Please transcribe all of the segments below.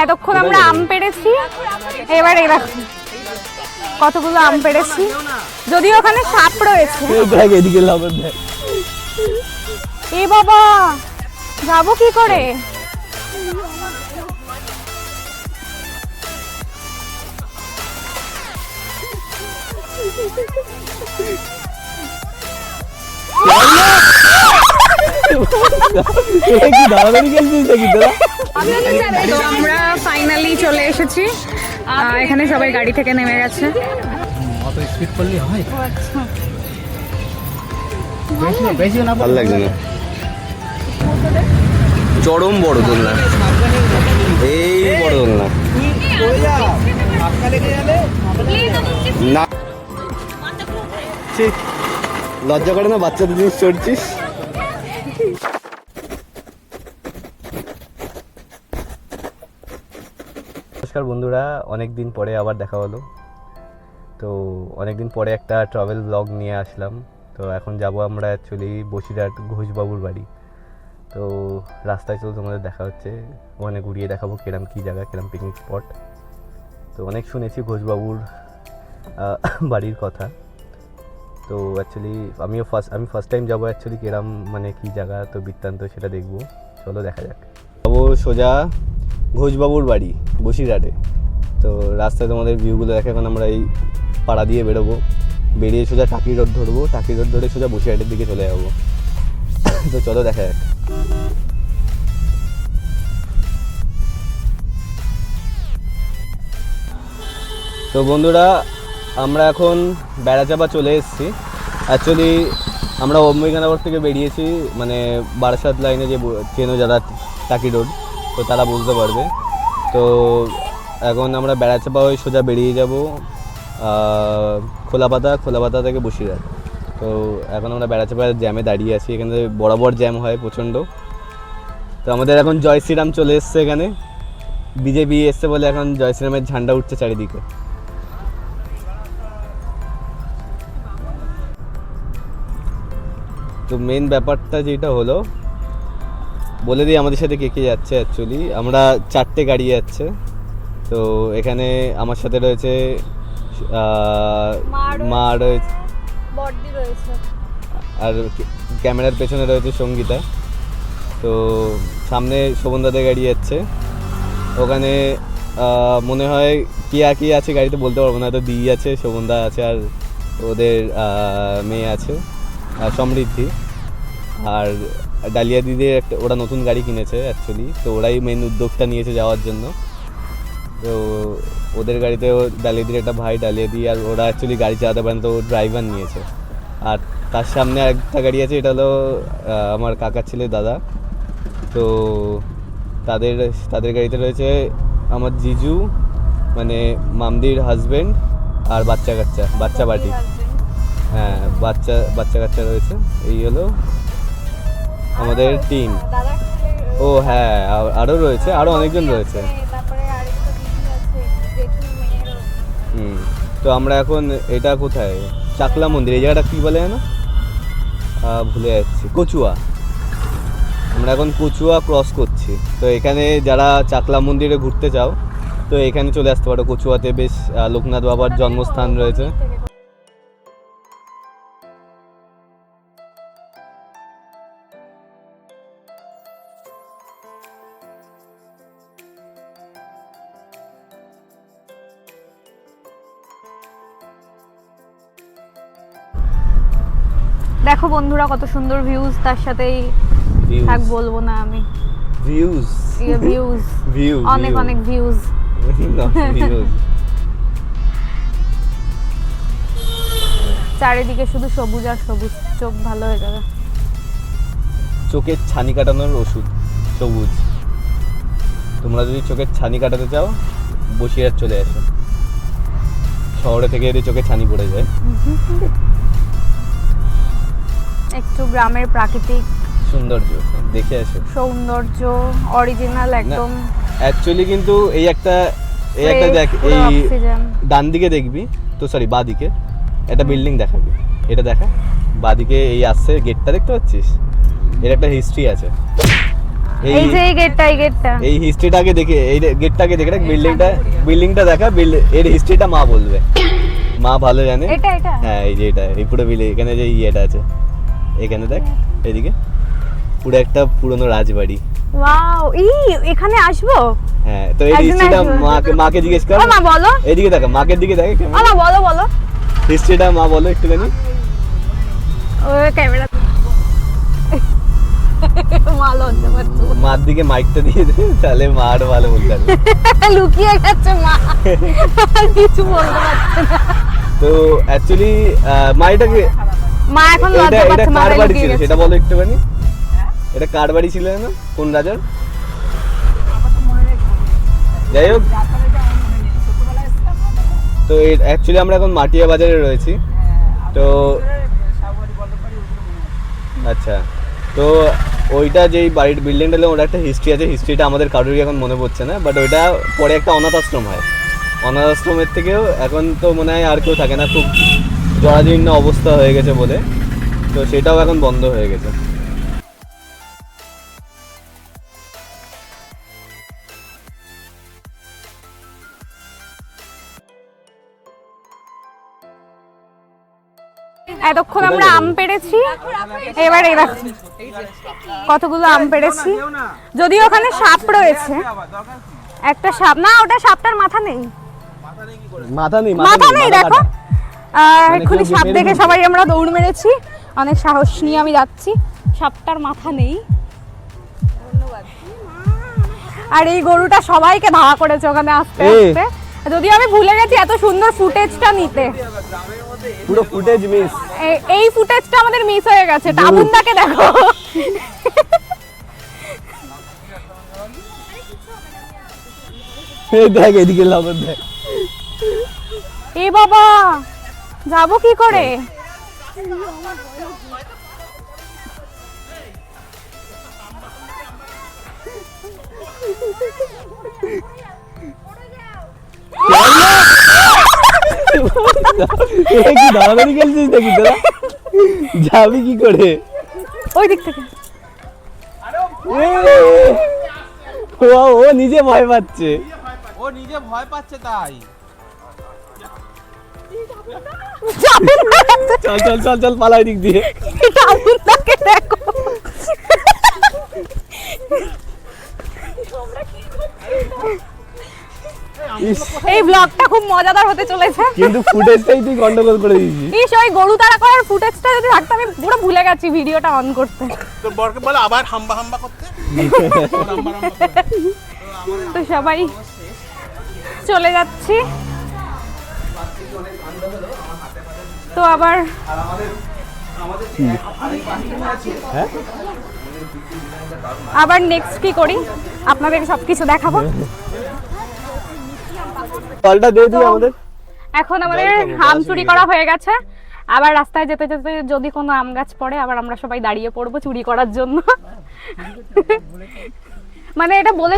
এতক্ষণ আমরা আম পেড়েছি, এবার এই দেখো কতগুলো আম পেড়েছি, যদিও ওখানে সাপ রয়েছে। এদিকে লাভের দেখ। এ বাবা, যাবো কি করে? আমরা ফাইনালি চলে এসেছি, এখানে সবাই গাড়ি থেকে নেমে গেছে। ভালো লাগছে না, চরম বড় দোলনা, এই বড় দোলনা না, লজ্জা করে না বাচ্চাদের জিনিস চড়ছিস। নমস্কার বন্ধুরা, অনেক দিন পরে আবার দেখা হলো। তো অনেক দিন পরে একটা ট্রাভেল ব্লগ নিয়ে আসলাম। তো এখন যাব আমরা অ্যাকচুয়ালি বসিরহাট ঘোষবাবুর বাড়ি। তো রাস্তায় চলে তোমাদের দেখা হচ্ছে, ওখানে ঘুরিয়ে দেখাবো কিরম কী জায়গা, কিরম পিকনিক স্পট। তো অনেক শুনেছি ঘোষবাবুর বাড়ির কথা। তো অ্যাকচুয়ালি আমি ফার্স্ট টাইম যাবো অ্যাকচুয়ালি কিরম মানে কী জায়গা, তো বৃত্তান্ত সেটা দেখবো। চলো দেখা যাক। যাবো সোজা ঘোষবাবুর বাড়ি বসিরহাটে। তো রাস্তায় তোমাদের ভিউগুলো দেখে এখন আমরা এই পাড়া দিয়ে বেরোবো, বেরিয়ে সোজা টাকি রোড ধরবো, টাকি রোড ধরে সোজা বসিরহাটের দিকে চলে যাবো। তো চলো দেখা যাক। তো বন্ধুরা, আমরা এখন বেড়াচাপা চলে এসেছি। অ্যাকচুয়ালি আমরা অম্বিকানগর থেকে বেরিয়েছি, মানে বারাসাত লাইনে যে চেনো যারা টাকি রোড, তো তারা বুঝতে পারবে। তো এখন আমরা বেড়াচাপা হয়ে সোজা বেরিয়ে যাব খোলাপাতা থেকে বসিরহাট। তো এখন আমরা বেড়াচাপার জ্যামে দাঁড়িয়ে আছি, এখানে বরাবর জ্যাম হয় প্রচণ্ড। তো আমাদের এখন জয় শ্রীরাম চলে এসছে, এখানে বিজেপি এসছে বলে এখন জয় শ্রীরামের ঝান্ডা উঠছে চারিদিকে। তো মেন ব্যাপারটা যেটা হলো বলে দিই আমাদের সাথে কে কে যাচ্ছে। অ্যাকচুয়ালি আমরা 4টে গাড়ি যাচ্ছে। তো এখানে আমার সাথে রয়েছে মা রয়েছে, আর ক্যামেরার পেছনে রয়েছে সঙ্গীতা। তো সামনে শোভনদাদের গাড়ি যাচ্ছে, ওখানে মনে হয় কি আছে গাড়িতে বলতে পারবো না, তো দিদি আছে, শোভনদা আছে, আর ওদের মেয়ে আছে সমৃদ্ধি। আর ডালিয়া দিদির একটা ওরা নতুন গাড়ি কিনেছে অ্যাকচুয়ালি, তো ওরাই মেন উদ্যোগটা নিয়েছে যাওয়ার জন্য। তো ওদের গাড়িতে ডালিয়া দিদির একটা ভাই ডালিয়া দি, আর ওরা অ্যাকচুয়ালি গাড়ি চালাতে পারেন, তো ড্রাইভার নিয়েছে। আর তার সামনে একটা গাড়ি আছে, এটা হলো আমার কাকার ছেলে দাদা। তো তাদের গাড়িতে রয়েছে আমার জিজু, মানে মামদির হাজব্যান্ড, আর বাচ্চা বাটি। হ্যাঁ, বাচ্চা কাচ্চা রয়েছে। এই হলো আমাদের টিম। ও হ্যাঁ, আরও রয়েছে, আরও অনেকজন রয়েছে। তো আমরা এখন এটা কোথায়, চাকলা মন্দির, এই জায়গাটা কী বলে না, ভুলে যাচ্ছি, কচুয়া। আমরা এখন কচুয়া ক্রস করছি। তো এখানে যারা চাকলা মন্দিরে ঘুরতে চাও তো এখানে চলে আসতে পারো। কচুয়াতে বেশ লোকনাথ বাবার জন্মস্থান রয়েছে। দেখো বন্ধুরা কত সুন্দর ভিউজ, তার সাথেই থাক বলবো না আমি, ভিউজ অনেক অনেক ভিউজ। চারিদিকে শুধু সবুজ আর সবুজ, চোখ ভালো হয়ে যাবে। চোখের ছানি কাটানোর ওষুধ সবুজ। তোমরা যদি চোখের ছানি কাটাতে চাও বসিরহাট চলে আসো, শহরে থেকে যদি চোখে ছানি পড়ে যায়। একটু গ্রামের প্রাকৃতিক সৌন্দর্য দেখে আসো, সৌন্দর্য অরিজিনাল একদম। অ্যাকচুয়ালি কিন্তু এই একটা দেখ, এই ডান দিকে দেখবি তো, সরি বাঁ দিকে একটা বিল্ডিং দেখাবি, এটা দেখা বাঁ দিকে এই আসছে গেটটা দেখতে পাচ্ছিস, এর একটা হিস্ট্রি আছে। এই যে এই গেটটা এই হিস্ট্রিটাকে দেখে, এই গেটটাকে দেখে দেখ, বিল্ডিংটা দেখা, এর হিস্ট্রিটা মা বলবে, মা ভালো জানে। এটা হ্যাঁ এই যে এটা, এই পুরো এখানে যে ইয়েটা আছে, এখানে দেখ এদিকে পুরো একটা পুরনো রাজবাড়ি। ওয়াও, এখানে আসবো। হ্যাঁ, তো এই হিস্ট্রিটা মাকে জিজ্ঞেস কর। মা বলো, এদিকে দেখা, মাকের দিকে দেখে, মা বলো হিস্ট্রিটা মা বলো একটুখানি। ওই ক্যামেরা মা লজ্জা পাচ্ছে, মার দিকে মাইকটা দিয়ে দে, তাহলে মা আরো ভালো বলতে পারবে। লুকিয়ে গেছে মা, কিছু বলতে পারছে না। তো অ্যাকচুয়ালি মা এখন লজ্জা এটা পাচ্ছে, মা কার বাড়ি লুকিয়ে ছিল গেছে। সেটা বলো একটুখানি। এটা কার বাড়ি ছিল না, কোন রাজার? যাই হোক, তো অ্যাকচুয়ালি আমরা এখন মাটিয়া বাজারে রয়েছি। তো আচ্ছা, তো ওইটা যেই বাড়ির বিল্ডিংটা, ওটা একটা হিস্ট্রি আছে, হিস্ট্রিটা আমাদের কারোরই এখন মনে পড়ছে না, বাট ওইটা পরে একটা অনাথ আশ্রম হয়। অনাথ আশ্রমের থেকেও এখন তো মনে হয় আর কেউ থাকে না, খুব জরাজীর্ণ অবস্থা হয়ে গেছে বলে, তো সেটাও এখন বন্ধ হয়ে গেছে। এতক্ষণ আমরা আম পেড়েছি, এবার এই দেখো কতগুলো আম পেড়েছি। যদিও ওখানে সাপ রয়েছে, একটা সাপ, না ওটা সাপটার মাথা নেই, মাথা নেই দেখো। এক্ষুনি সাপ দেখে সবাই আমরা দৌড় মেরেছি, অনেক সাহস নিয়ে আমি যাচ্ছি, সাপটার মাথা নেই। আর এই গরুটা সবাইকে ধাওয়া করেছে ওখানে আসতে আসতে, যদিও আমি ভুলে গেছি এত সুন্দর ফুটেজটা নিতে। পুরো ফুটেজ মিস, এই ফুটেজটা আমাদের মিস হয়ে গেছে। টাবুনদাকে দেখো, এই দেখ এদিকে লাবণ দেখ। এ বাবা, যাবো কি করে? কি দাঁড়াদাঁড়ি খেলছিস নাকি তোরা? যাবি কি করে ওই দিক থেকে? ও নিজে ভয় পাচ্ছে, তাই চল চল চল চল পালাই দিক দিয়ে। টাবুনদাকে দেখো, এই ব্লগটা খুব মজাদার হতে চলেছে, কিন্তু ফুটেজটাই তুই গন্ডগোল করে দিয়েছিস। ওই গরু তাড়া করার ফুটেজটা যদি থাকতো, আমি পুরো ভুলে গেছি ভিডিওটা অন করতে। তোর বরকে বলে আবার হাম্বা হাম্বা করতে। তো সবাই চলে যাচ্ছি, তো আবার নেক্সট কি করি আপনাদের সবকিছু দেখাবো। কলটা দিয়ে দিই আমাদের। এখন আমাদের আম চুরি করা হয়ে গেছে, আবার রাস্তায় যেতে যেতে যদি কোনো আম গাছ পড়ে, আবার আমরা সবাই দাঁড়িয়ে পড়বো চুরি করার জন্য। মানে এটা বলে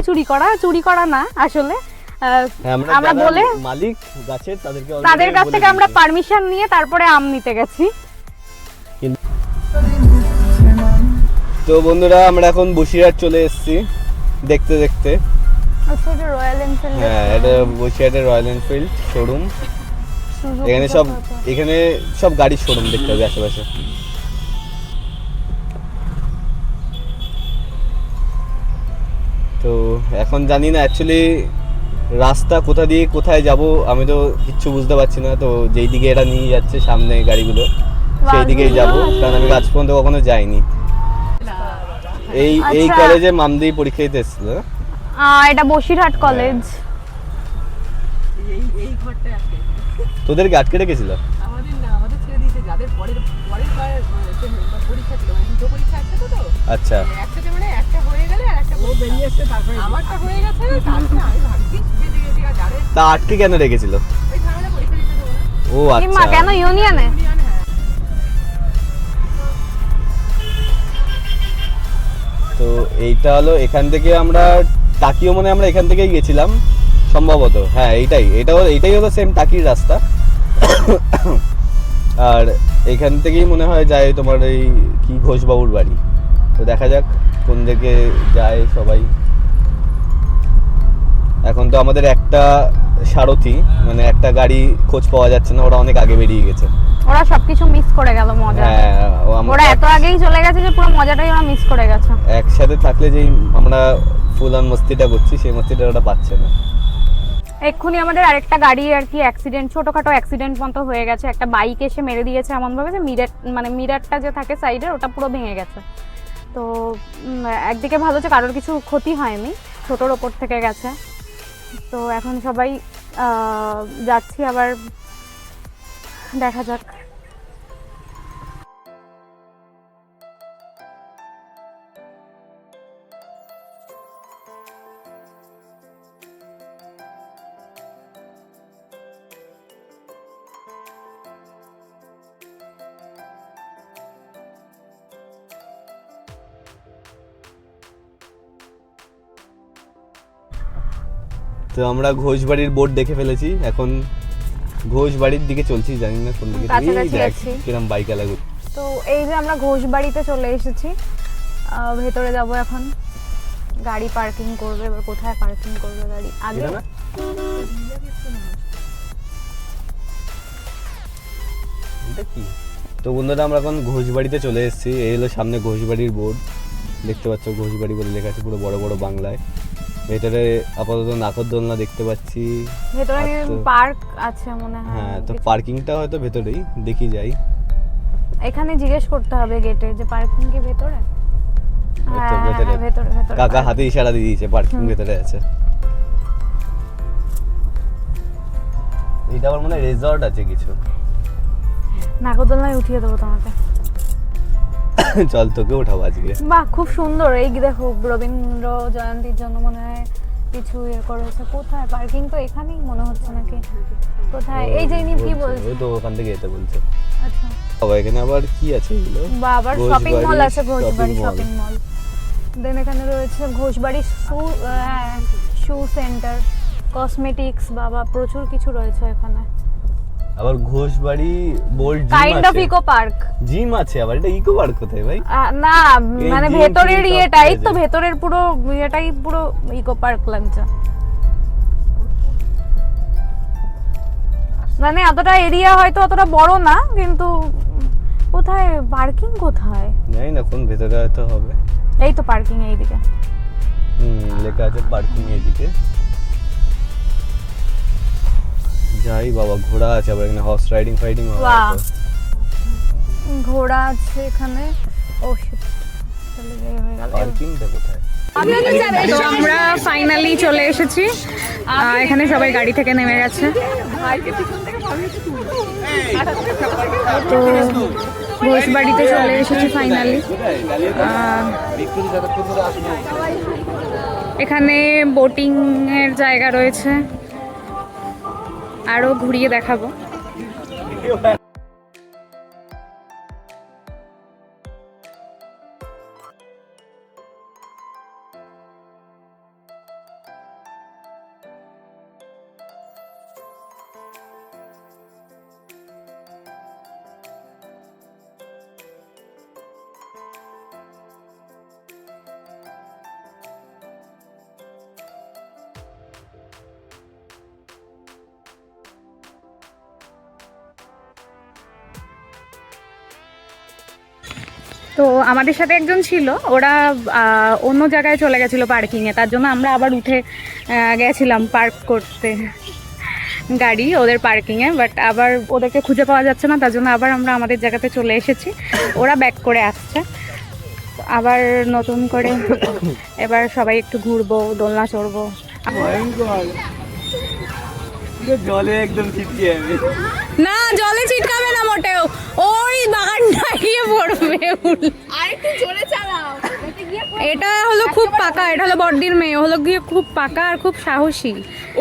চুরি করা না আসলে, আমরা বলে মালিক গাছের তাদের কাছ থেকে আমরা পারমিশন নিয়ে তারপরে আম নিতে গেছি। তো বন্ধুরা, আমরা এখন বসিরহাট চলে এসেছি দেখতে দেখতে। রয়্যাল এনফিল্ড, হ্যাঁ, এটা বসিরহাটের রয়্যাল এনফিল্ড শোরুম। এখানে সব গাড়ির শোরুম দেখতে হবে আশেপাশে। তো এখন জানি না অ্যাকচুয়ালি রাস্তা কোথা দিয়ে কোথায় যাব, আমি তো কিচ্ছু বুঝতে পারছি না। তো যেই দিকে এটা নিয়ে যাচ্ছে সামনে গাড়িগুলো, সেই দিকেই যাব, কারণ আমি আজ পর্যন্ত কখনো যাইনি। এই কলেজে মামদি পরীক্ষা দিতে এসেছিল। এটা বসিরহাট কলেজ। তোদেরকে আটকে রেখেছিল? আচ্ছা, তা আটকে কেন রেখেছিল? ও আচ্ছা, কেন ইউনিয়নে? তো এইটা হলো এখান থেকে আমরা টাকিও, মানে আমরা এখান থেকেই গেছিলাম সম্ভবত। হ্যাঁ, এইটাই হলো সেম টাকির রাস্তা। আর এখান থেকেই মনে হয় যায় তোমার এই কি ঘোষবাবুর বাড়ি। তো দেখা যাক কোন দিকে যায় সবাই। এখন তো আমাদের একটা সারথি মানে একটা গাড়ি খোঁজ পাওয়া যাচ্ছে না, ওরা অনেক আগে বেরিয়ে গেছে। ওরা সবকিছু মিস করে গেল মজা। হ্যাঁ ওরা এত আগেই চলে গেছে যে পুরো মজাটাই ওরা মিস করে গেছে। একসাথে থাকলে যেই আমরা ফুল অন মস্তিটা করছি সেই মস্তিটা ওরা পাচ্ছে না। এক্ষুনি আমাদের আরেকটা গাড়ি আর কি অ্যাক্সিডেন্ট, ছোটখাটো অ্যাক্সিডেন্ট মতো হয়ে গেছে। একটা বাইক এসে মেরে দিয়েছে এমন ভাবে যে মিরারটা যে থাকে সাইডের ওটা পুরো ভেঙে গেছে। তো একদিকে ভালো যে কারোর কিছু ক্ষতি হয়নি, ছোটোর ওপর থেকে গেছে। তো এখন সবাই যাচ্ছি, আবার দেখা যাক। তো আমরা ঘোষবাড়ির বোর্ড দেখে ফেলেছি, এখন ঘোষবাড়ির দিকে চলছি, জানি না কোন দিকে। কাছাকাছি আছি। কিরম বাইক লাগু। তো এই যে আমরা ঘোষবাড়িতে চলে এসেছি, ভেতরে যাব এখন। গাড়ি পার্কিং করবে, এবার কোথায় পার্কিং করবে গাড়ি আগে? এটা কি? তো বন্ধুরা আমরা এখন ঘোষবাড়িতে চলে এসেছি। এই হলো সামনে ঘোষবাড়ির বোর্ড, দেখতে পাচ্ছ ঘোষবাড়ি বলে লেখা আছে পুরো বড় বড় বাংলায়। ভেতরে আপাতত নাকরদোলনা দেখতে পাচ্ছি, ভেতরে পার্ক আছে মনে হয়। হ্যাঁ তো পার্কিংটা হয়তো ভেতরেই, দেখি যাই। এখানে জিজ্ঞেস করতে হবে গেটে যে পার্কিং কি ভেতরে। হ্যাঁ ভেতরে ভেতরে ভেতরে কাকা হাতে ইশারা দিয়ে দিয়েছে পার্কিং ভেতরে আছে। এটা আবার মনে হয় রিসর্ট আছে কিছু। নাগরদোলনায় উঠিয়ে দেবো তোমাকে। চল তোকে উঠাবো আজকে। বাহ খুব সুন্দর। এই দেখো রবীন্দ্র জয়ন্তীর জন্য মনে হয় কিছু ইয়ে করেছে। কোথায় পার্কিং? তো এখানেই মনে হচ্ছে নাকি কোথায়? এই যে ইনি কি বলছে? ওই তো ওখান থেকে যেতে বলছে। আচ্ছা বাবা এখানে আবার কি আছে এগুলো? আবার শপিং মল আছে, ঘোষবাড়ি শপিং মল। দেন এখানে রয়েছে ঘোষবাড়ি শু সেন্টার, কসমেটিক্স, বাবা প্রচুর কিছু রয়েছে এখানে। আবার ঘোষবাড়ি বোল্ড জিম আছে, kind of eco park. Gym আছে আবার। এটা ইকো পার্ক কোথায় ভাই? না মানে জিম ভেতরের সব ইয়েটাই আছে। তো, ভেতরের পুরো ইয়েটাই পুরো ইকো পার্ক লাগছে। মানে এতটা এরিয়া হয়তো অতটা বড় না, কিন্তু কোথায় পার্কিং কোথায় জানি না, কোন ভেতরে হয়তো হবে। এই তো পার্কিং এইদিকে। লেখা আছে পার্কিং এইদিকে। যাই বাবা, ঘোড়া আছে আবার এখানে, হর্স রাইডিং ফাইডিং হবে বাহ। হয়তো। ঘোড়া আছে এখানে। ও শিট, চলে যাই হয়ে গেল। পার্কিংটা কোথায়? তো আমরা ফাইনালি চলে এসেছি। এখানে সবাই গাড়ি থেকে নেমে গেছে। তো ঘোষবাড়িতে চলে এসেছি ফাইনালি। এখানে বোটিং এর জায়গা রয়েছে, আরো ঘুরিয়ে দেখাবো। তো আমাদের সাথে একজন ছিল, ওরা অন্য জায়গায় চলে গেছিলো পার্কিংয়ে, তার জন্য আমরা আবার উঠে গেছিলাম পার্ক করতে গাড়ি ওদের পার্কিংয়ে। বাট আবার ওদেরকে খুঁজে পাওয়া যাচ্ছে না, তার জন্য আবার আমরা আমাদের জায়গাতে চলে এসেছি। ওরা ব্যাক করে আসছে আবার নতুন করে। এবার সবাই একটু ঘুরবো, দোলনা চড়বো। জলে একদম ছিটকে যাবে না, জলে ছিটকাবে না মোটেও, ওই বাগানটা গিয়ে পড়বে। এটা হলো খুব পাকা, এটা হলো বড়দির মেয়ে, হলো গিয়ে খুব পাকা আর খুব সাহসী।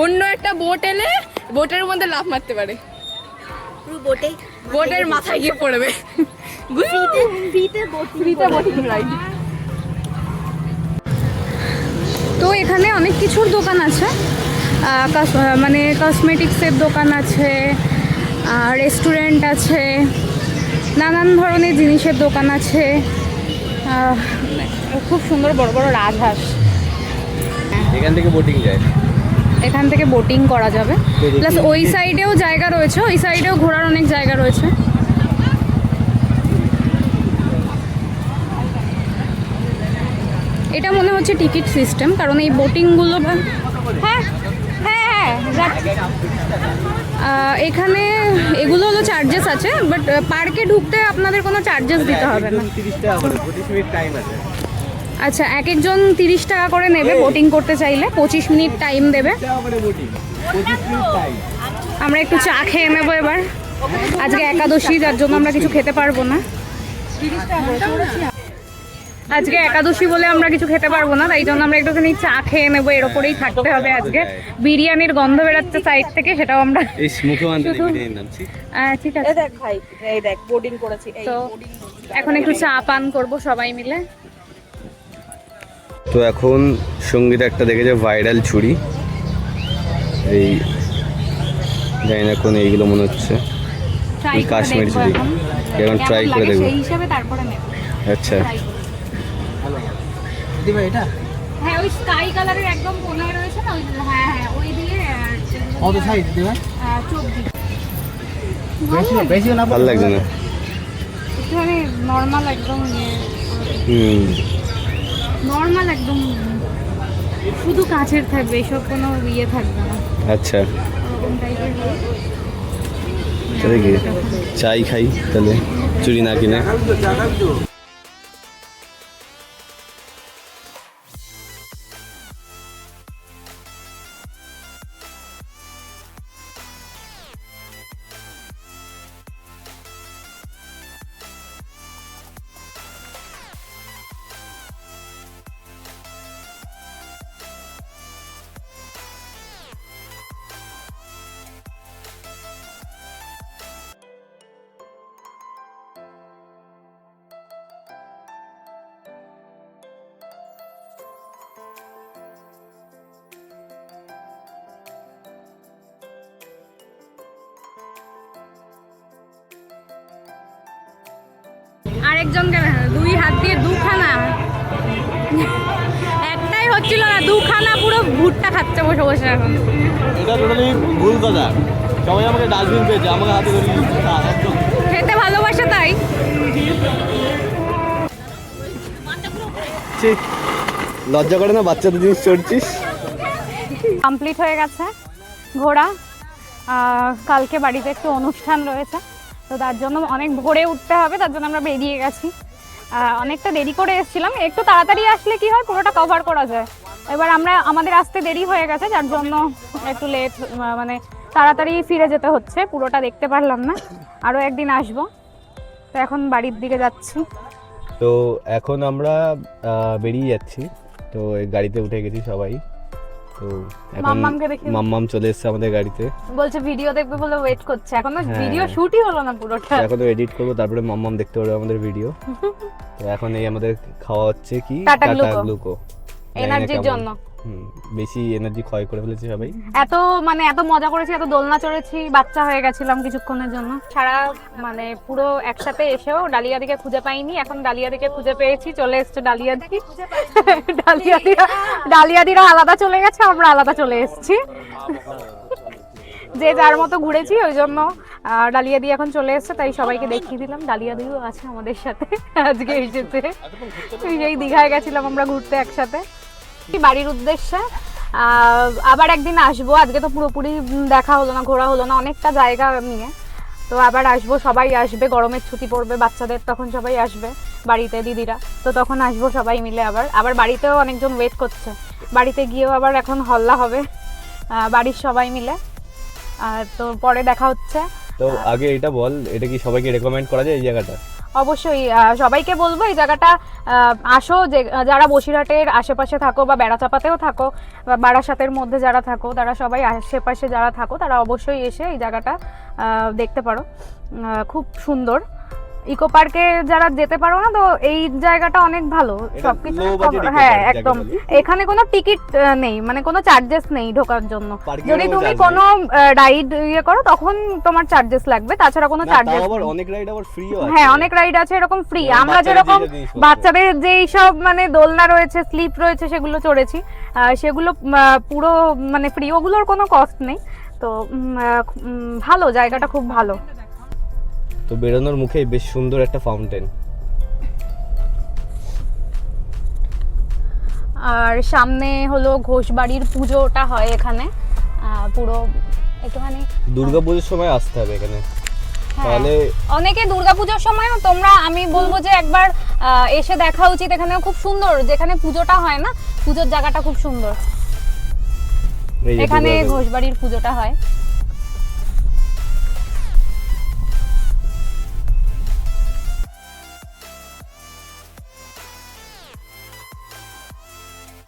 অন্য একটা বোট এলে বোটের মধ্যে লাফ মারতে পারে, পুরো বোটের মাথায় গিয়ে পড়বে। তো এখানে অনেক কিছুর দোকান আছে, মানে কসমেটিক্সের দোকান আছে, রেস্টুরেন্ট আছে, নানান ধরনের জিনিসের দোকান আছে। খুব সুন্দর বড় বড় রাজহাঁস। এখান থেকে বোটিং যায়। এখান থেকে বোটিং করা যাবে, প্লাস ওই সাইডেও জায়গা রয়েছে, ওই সাইডেও ঘোরার অনেক জায়গা রয়েছে। এটা মনে হচ্ছে টিকিট সিস্টেম, কারণ এই বোটিংগুলো হ্যাঁ হ্যাঁ হ্যাঁ এখানে এগুলো হলো চার্জেস আছে, বাট পার্কে ঢুকতে আপনাদের কোনো চার্জেস দিতে হবে না। 30 টাকা করে 25 মিনিট টাইম আছে। আচ্ছা, এক একজন 30 টাকা করে নেবে বোটিং করতে চাইলে, 25 মিনিট টাইম দেবে। আমরা একটু চা খেয়ে নেবো এবার, আজকে একাদশী, যার জন্য আমরা কিছু খেতে পারবো না। আজকে একাদশী বলে আমরা কিছু খেতে পারবো না, তাই জন্য আমরা একটুখানি চা খেয়ে নেবো, এর ওপরেই থাকতে হবে আজকে। বিরিয়ানির গন্ধ বেরাচ্ছে সাইড থেকে, সেটাও আমরা এই মুখে আনতে বিরিয়ানির নাম ঠিক আছে। দেখ ভাই, এই দেখ বোর্ডিং করেছি। তো এখন একটু চা পান করবো সবাই মিলে। তো এখন সঙ্গীত একটা দেখেছে ভাইরাল ছুরি, এই জানি না কোন, এইগুলো মনে হচ্ছে ট্রাই কাশ্মীর করে ছুরি। দেখবো এখন ট্রাই করে দেখবো। সেই হিসাবে তারপরে নেব। আচ্ছা, দিবা এটা হ্যাঁ, ওই স্কাই কালারের একদম কোনায় রয়েছে না, ওই হ্যাঁ হ্যাঁ ওই দিয়ে কত সাইজ দিবা? চোখ দিই বেশি বেশি না ভালো লাগছে না। একটুখানি নর্মাল একদম নর্মাল একদম, শুধু কাছের থাকবে, এসব কোনো ইয়ে থাকবে না, আচ্ছা, ওরকম টাইপের। তাহলে কি চাই খাই তাহলে, চুরি না কিনে। আরেকজনকে দুই হাত দিয়ে দুখানা, একটাই হচ্ছিল না, দুখানা পুরো ভুট্টা খাচ্ছে বসে বসে এখন। এটা টোটালি ভুল কথা, সবাই আমাকে ডাস্টবিন পেয়েছে, আমাকে হাতে করে একদম খেতে ভালোবাসে তাই। লজ্জা করে না বাচ্চাদের জিনিস চড়ছিস। কমপ্লিট হয়ে গেছে ঘোরা। কালকে বাড়িতে একটু অনুষ্ঠান রয়েছে, তো তার জন্য অনেক ভোরে উঠতে হবে, তার জন্য আমরা বেরিয়ে গেছি। অনেকটা দেরি করে এসেছিলাম, একটু তাড়াতাড়ি আসলে কি হয় পুরোটা কভার করা যায়। এবার আমাদের আসতে দেরি হয়ে গেছে, যার জন্য একটু লেট, মানে তাড়াতাড়ি ফিরে যেতে হচ্ছে, পুরোটা দেখতে পারলাম না। আরও একদিন আসবো, তো এখন বাড়ির দিকে যাচ্ছি। তো এখন আমরা বেরিয়ে যাচ্ছি, তো এই গাড়িতে উঠে গেছি সবাই। তো এখন মাম্মামকে দেখি, মাম্মাম চলে এসেছে আমাদের গাড়িতে, বলছে ভিডিও দেখবে বলে ওয়েট করছে, এখনো হ্যাঁ। ভিডিও শুটই হলো না পুরোটা, এখনো এডিট করবো, তারপরে মাম্মাম দেখতে পারবে আমাদের ভিডিও। তো এখন এই আমাদের খাওয়া হচ্ছে কি টাটা টাটা গ্লুকো। গ্লুকো, এনার্জির জন্য। বেশি এনার্জি ক্ষয় করে ফেলেছে সবাই। এত মজা করেছি, এত দোলনা চড়েছি, বাচ্চা হয়ে গেছিলাম কিছুক্ষণের জন্য। সারা পুরো একসাথে এসেও ডালিয়াদিকে খুঁজে পাইনি, এখন ডালিয়াদিকে খুঁজে পেয়েছি, চলে এসছে ডালিয়াদি। ডালিয়াদিরা আলাদা চলে গেছে, আমরা আলাদা চলে এসেছি, যে যার মতো ঘুরেছি, ওই জন্য ডালিয়াদি এখন চলে এসছে, তাই সবাইকে দেখিয়ে দিলাম ডালিয়াদিও আছে আমাদের সাথে আজকে এসেছে। সেই দীঘায় গেছিলাম আমরা ঘুরতে একসাথে বাড়ির উদ্দেশ্যে। আবার একদিন আসবো, আজকে তো পুরোপুরি দেখা হলো না, ঘোরা হলো না অনেকটা জায়গা নিয়ে, তো আবার আসবো, সবাই আসবে, গরমের ছুটি পড়বে বাচ্চাদের, তখন সবাই আসবে বাড়িতে, দিদিরা, তো তখন আসবো সবাই মিলে। আবার বাড়িতেও অনেকজন ওয়েট করছে, বাড়িতে গিয়েও আবার এখন হল্লা হবে বাড়ির সবাই মিলে। তো পরে দেখা হচ্ছে। তো আগে এটা বল, এটা কি সবাইকে রেকমেন্ড করা যায় এই জায়গাটা? অবশ্যই সবাইকে বলবো এই জায়গাটা আসো, যে যারা বসিরহাটের আশেপাশে থাকো বা বেড়াচাপাতেও থাকো বা বারাসাতের মধ্যে যারা থাকো, তারা সবাই আশেপাশে যারা থাকো তারা অবশ্যই এসে এই জায়গাটা দেখতে পারো, খুব সুন্দর। ইকো পার্কে যারা যেতে পারো না তো এই জায়গাটা অনেক ভালো এটা সবকিছু low budget eco হ্যাঁ park যাকে একদম বলে। এখানে কোনো টিকিট নেই মানে কোনো চার্জেস নেই ঢোকার জন্য Parking যদি এরও তুমি charge কোনো রাইড ইয়ে করো তখন তোমার চার্জেস লাগবে তাছাড়া কোনো না, তাও চার্জেস আবার অনেক রাইড আবার ফ্রিও আছে। হ্যাঁ অনেক রাইড আছে এরকম ফ্রি যেমন আমরা বাচ্চাদের যেরকম যেসব জিনিসপত্র। বাচ্চাদের যেই সব মানে দোলনা রয়েছে স্লিপ রয়েছে সেগুলো চড়েছি সেগুলো পুরো মানে ফ্রি ওগুলোর কোনো কস্ট নেই তো ভালো জায়গাটা খুব ভালো তো বেরোনোর মুখেই বেশ সুন্দর একটা ফাউন্টেন। আর সামনে হলো ঘোষবাড়ির পুজোটা হয় এখানে পুরো একটুখানি দুর্গাপুজোর সময় আসতে হবে এখানে, হ্যাঁ। তাহলে অনেকে দুর্গাপুজোর সময়ও তোমরা আমি বলবো যে একবার এসে দেখা উচিত এখানে খুব সুন্দর যেখানে পুজোটা হয় না পুজোর জায়গাটা খুব সুন্দর এই যে এখানে দুর্গাপুজো। ঘোষবাড়ির পুজোটা হয়